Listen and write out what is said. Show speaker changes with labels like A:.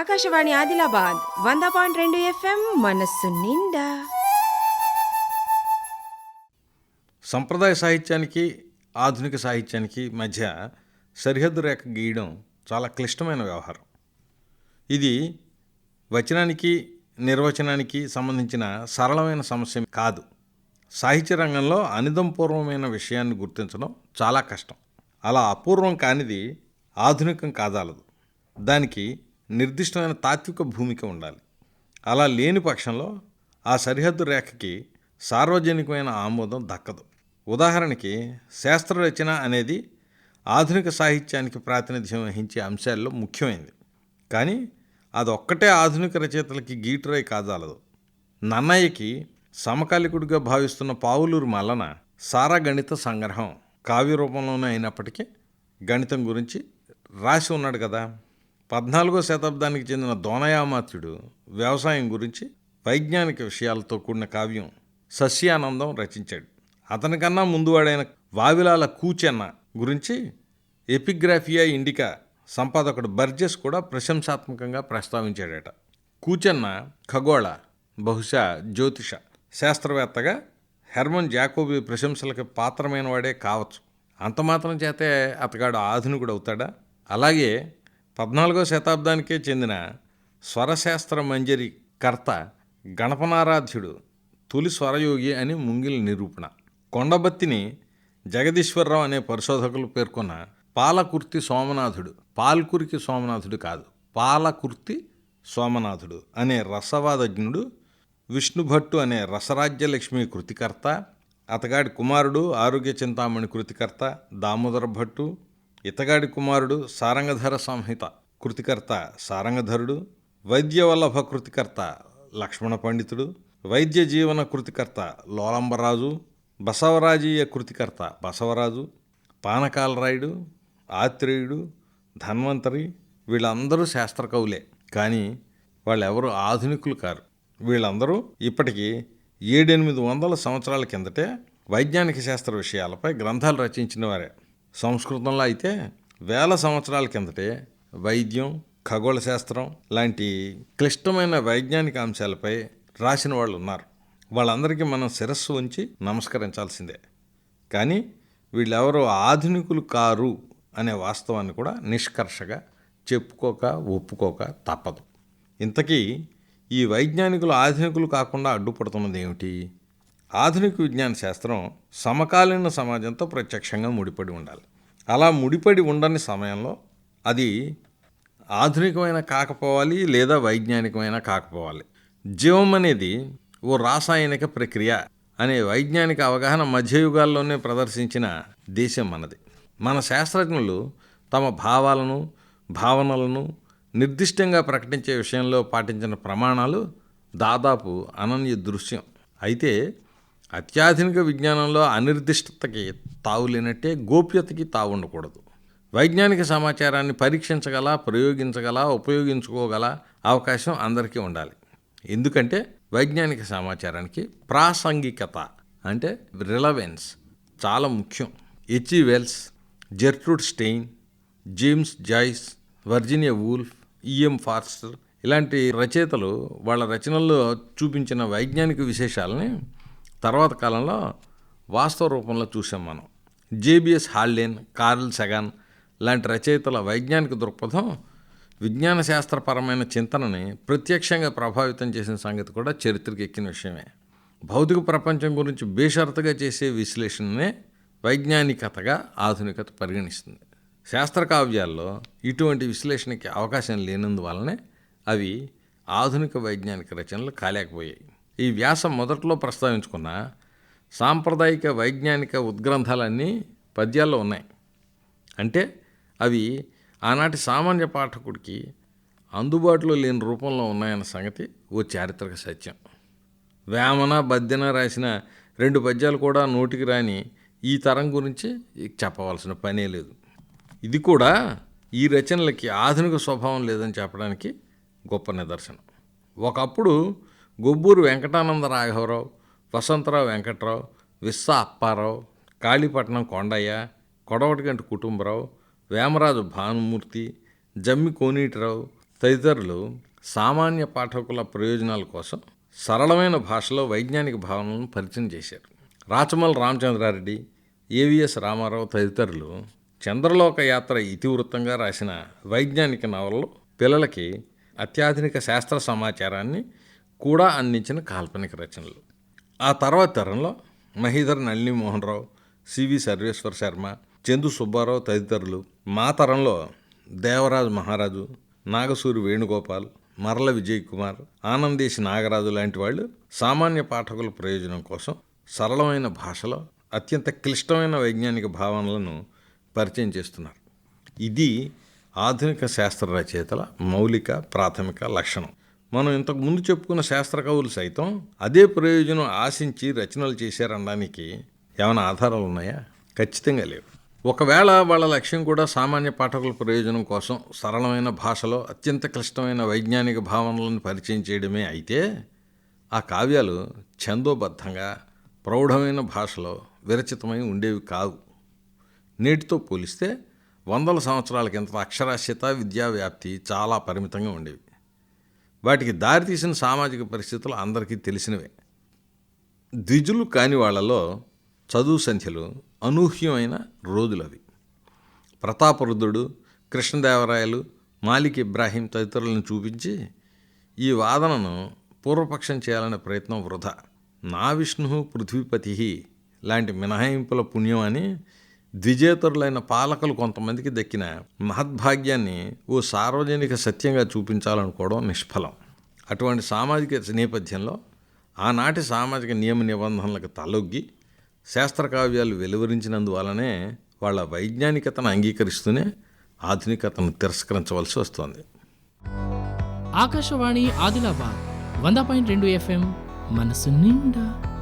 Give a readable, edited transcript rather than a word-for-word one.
A: Akashvani Adilabad 100.2 FM మనస్సు నిండా.
B: సంప్రదాయ సాహిత్యానికి ఆధునిక సాహిత్యానికి మధ్య సరిహద్దు రేఖ గీయడం చాలా క్లిష్టమైన వ్యవహారం. ఇది వచనానికి నిర్వచనానికి సంబంధించిన సరళమైన సమస్య కాదు. సాహిత్య రంగంలో అనిదంపూర్వమైన విషయాన్ని గుర్తించడం చాలా కష్టం. అలా అపూర్వం కానిది ఆధునికం కాదాలదు. దానికి నిర్దిష్టమైన తాత్విక భూమిక ఉండాలి. అలా లేని పక్షంలో ఆ సరిహద్దు రేఖకి సార్వజనికమైన ఆమోదం దక్కదు. ఉదాహరణకి శాస్త్రరచన అనేది ఆధునిక సాహిత్యానికి ప్రాతినిధ్యం వహించే అంశాల్లో ముఖ్యమైనది. కానీ అదొక్కటే ఆధునిక రచయితలకి గీటురై కాదాలదు. నన్నయ్యకి సమకాలికుడిగా భావిస్తున్న పావులూరి మల్లన సారా గణిత సంగ్రహం కావ్య రూపంలోనే అయినప్పటికీ గణితం గురించి రాసి ఉన్నాడు కదా. 14వ శతాబ్దానికి చెందిన దోనయామాత్యుడు వ్యవసాయం గురించి వైజ్ఞానిక విషయాలతో కూడిన కావ్యం సస్యానందం రచించాడు. అతనికన్నా ముందువాడైన వావిలాల కూచెన్న గురించి ఎపిగ్రాఫియా ఇండికా సంపాదకుడు బర్జెస్ కూడా ప్రశంసాత్మకంగా ప్రస్తావించాడట. కూచెన్న ఖగోళ, బహుశా జ్యోతిష శాస్త్రవేత్తగా హెర్మన్ జాకోబీ ప్రశంసలకు పాత్రమైన వాడే కావచ్చు. అంత మాత్రం చేతే అతగాడు ఆధునికుడు అవుతాడా? అలాగే 14వ శతాబ్దానికే చెందిన స్వరశాస్త్ర మంజరి కర్త గణపనారాధ్యుడు తొలి స్వరయోగి అని ముంగిలి నిరూపణ. కొండబత్తిని జగదీశ్వరరావు అనే పరిశోధకులు పేర్కొన్న పాలకుర్తి సోమనాథుడు, పాల్కురికి సోమనాథుడు కాదు, పాలకుర్తి సోమనాథుడు అనే రసవాదజ్ఞుడు, విష్ణుభట్టు అనే రసరాజ్యలక్ష్మి కృతికర్త, అతగాడి కుమారుడు ఆరోగ్య చింతామణి కృతికర్త దామోదర భట్టు, ఇతగాడి కుమారుడు సారంగధర సంహిత కృతికర్త సారంగధరుడు, వైద్యవల్లభ కృతికర్త లక్ష్మణ పండితుడు, వైద్య జీవన కృతికర్త లోలంబరాజు, బసవరాజీయ కృతికర్త బసవరాజు, పానకాలరాయుడు, ఆత్రేయుడు, ధన్వంతరి వీళ్ళందరూ శాస్త్రకవులే. కానీ వాళ్ళెవరూ ఆధునికులు కారు. వీళ్ళందరూ ఇప్పటికీ 700-800 సంవత్సరాల కిందటే వైజ్ఞానిక శాస్త్ర విషయాలపై గ్రంథాలు రచించిన వారే. సంస్కృతంలో అయితే 1000 సంవత్సరాల కిందటే వైద్యం, ఖగోళ శాస్త్రం లాంటి క్లిష్టమైన వైజ్ఞానిక అంశాలపై రాసిన వాళ్ళు ఉన్నారు. వాళ్ళందరికీ మనం శిరస్సు ఉంచి నమస్కరించాల్సిందే. కానీ వీళ్ళెవరో ఆధునికులు కారు అనే వాస్తవాన్ని కూడా నిష్కర్షగా చెప్పుకోక ఒప్పుకోక తప్పదు. ఇంతకీ ఈ వైజ్ఞానికులు ఆధునికులు కాకుండా అడ్డుపడుతున్నది ఏమిటి? ఆధునిక విజ్ఞాన శాస్త్రం సమకాలీన సమాజంతో ప్రత్యక్షంగా ముడిపడి ఉండాలి. అలా ముడిపడి ఉండని సమయంలో అది ఆధునికమైన కాకపోవాలి, లేదా వైజ్ఞానికమైన కాకపోవాలి. జీవం అనేది ఓ రాసాయనిక ప్రక్రియ అనే వైజ్ఞానిక అవగాహన మధ్యయుగాల్లోనే ప్రదర్శించిన దేశం మనది. మన శాస్త్రజ్ఞులు తమ భావాలను, భావనలను నిర్దిష్టంగా ప్రకటించే విషయంలో పాటించిన ప్రమాణాలు దాదాపు అనన్య దృశ్యం. అయితే అత్యాధునిక విజ్ఞానంలో అనిర్దిష్టతకి తావులేనట్టే గోప్యతకి తావు ఉండకూడదు. వైజ్ఞానిక సమాచారాన్ని పరీక్షించగల, ప్రయోగించగల, ఉపయోగించుకోగల అవకాశం అందరికీ ఉండాలి. ఎందుకంటే వైజ్ఞానిక సమాచారానికి ప్రాసంగికత అంటే రిలవెన్స్ చాలా ముఖ్యం. హెచ్ఈ వెల్స్, జెర్ట్రూడ్ స్టెయిన్, జేమ్స్ జాయిస్, వర్జీనియా వూల్ఫ్, ఈఎం ఫార్స్టర్ ఇలాంటి రచయితలు వాళ్ళ రచనల్లో చూపించిన వైజ్ఞానిక విశేషాలని తర్వాత కాలంలో వాస్తవ రూపంలో చూసాం మనం. జేబిఎస్ హాల్డేన్, కార్ల్ సగాన్ లాంటి రచయితల వైజ్ఞానిక దృక్పథం విజ్ఞాన శాస్త్రపరమైన చింతనని ప్రత్యక్షంగా ప్రభావితం చేసిన సంగతి కూడా చరిత్రకు ఎక్కిన విషయమే. భౌతిక ప్రపంచం గురించి బేషరతుగా చేసే విశ్లేషణనే వైజ్ఞానికతగా ఆధునికత పరిగణిస్తుంది. శాస్త్ర కావ్యాల్లో ఇటువంటి విశ్లేషణకి అవకాశం లేనందువల్లనే అవి ఆధునిక వైజ్ఞానిక రచనలు కాలేకపోయాయి. ఈ వ్యాసం మొదట్లో ప్రస్తావించుకున్న సాంప్రదాయిక వైజ్ఞానిక ఉద్గ్రంథాలన్నీ పద్యాల్లో ఉన్నాయి. అంటే అవి ఆనాటి సామాన్య పాఠకుడికి అందుబాటులో లేని రూపంలో ఉన్నాయన్న సంగతి ఓ చారిత్రక సత్యం. వేమన, బద్దెన రాసిన 2 పద్యాలు కూడా నోటికి రాని ఈ తరం గురించి చెప్పవలసిన పనే లేదు. ఇది కూడా ఈ రచనలకి ఆధునిక స్వభావం లేదని చెప్పడానికి గొప్ప నిదర్శనం. ఒకప్పుడు గొబ్బూరు వెంకటానంద రాఘవరావు, వసంతరావు వెంకట్రావు, విస్స అప్పారావు, కాళీపట్నం కొండయ్య, కొడవటిగంటి కుటుంబరావు, వేమరాజు భానుమూర్తి, జమ్మి కోనీటిరావు, తదితరులు సామాన్య పాఠకుల ప్రయోజనాల కోసం సరళమైన భాషలో వైజ్ఞానిక భావనలను పరిచయం చేశారు. రాచమల్ రామచంద్రారెడ్డి, ఏవిఎస్ రామారావు తదితరులు చంద్రలోక యాత్ర ఇతివృత్తంగా రాసిన వైజ్ఞానిక నవలలు పిల్లలకి అత్యాధునిక శాస్త్ర సమాచారాన్ని కూడా అందించిన కాల్పనిక రచనలు. ఆ తర్వాత తరంలో మహీధర్ నళిని మోహన్ రావు, సివి సర్వేశ్వర శర్మ, చందు సుబ్బారావు తదితరులు, మా తరంలో దేవరాజు మహారాజు, నాగసూరి వేణుగోపాల్, మరల విజయ్ కుమార్, ఆనందేశి నాగరాజు లాంటి వాళ్ళు సామాన్య పాఠకుల ప్రయోజనం కోసం సరళమైన భాషలో అత్యంత క్లిష్టమైన వైజ్ఞానిక భావనలను పరిచయం చేస్తున్నారు. ఇది ఆధునిక శాస్త్ర రచయితల మౌలిక ప్రాథమిక లక్షణం. మనం ఇంతకు ముందు చెప్పుకున్న శాస్త్ర కవులు సైతం అదే ప్రయోజనం ఆశించి రచనలు చేశారనడానికి ఏమైనా ఆధారాలు ఉన్నాయా? ఖచ్చితంగా లేవు. ఒకవేళ వాళ్ళ లక్ష్యం కూడా సామాన్య పాఠకుల ప్రయోజనం కోసం సరళమైన భాషలో అత్యంత క్లిష్టమైన వైజ్ఞానిక భావనలను పరిచయం చేయడమే అయితే ఆ కావ్యాలు ఛందోబద్ధంగా ప్రౌఢమైన భాషలో విరచితమై ఉండేవి కావు. నేటితో పోలిస్తే వందల సంవత్సరాల కింద అక్షరాస్యత, విద్యా వ్యాప్తి చాలా పరిమితంగా ఉండేవి. వాటికి దారితీసిన సామాజిక పరిస్థితులు అందరికీ తెలిసినవే. ద్విజులు కాని వాళ్లలో చదువు సంఖ్యలు అనూహ్యమైన రోజులవి. ప్రతాపరుద్రుడు, కృష్ణదేవరాయలు, మాలిక్ ఇబ్రాహీం తదితరులను చూపించి ఈ వాదనను పూర్వపక్షం చేయాలనే ప్రయత్నం వృధా. నా విష్ణు పృథ్వీపతి లాంటి మినహాయింపుల పుణ్యం అని ద్విజేతరులైన పాలకులు కొంతమందికి దక్కిన మహద్భాగ్యాన్ని ఓ సార్వజనిక సత్యంగా చూపించాలనుకోవడం నిష్ఫలం. అటువంటి సామాజిక నేపథ్యంలో ఆనాటి సామాజిక నియమ నిబంధనలకు తలొగ్గి శాస్త్రకావ్యాలు వెలువరించినందువలనే వాళ్ళ వైజ్ఞానికతను అంగీకరిస్తూనే ఆధునికతను తిరస్కరించవలసి వస్తుంది.
C: ఆకాశవాణి ఆదిలాబాద్ 100.2 FM మనసు నిండా.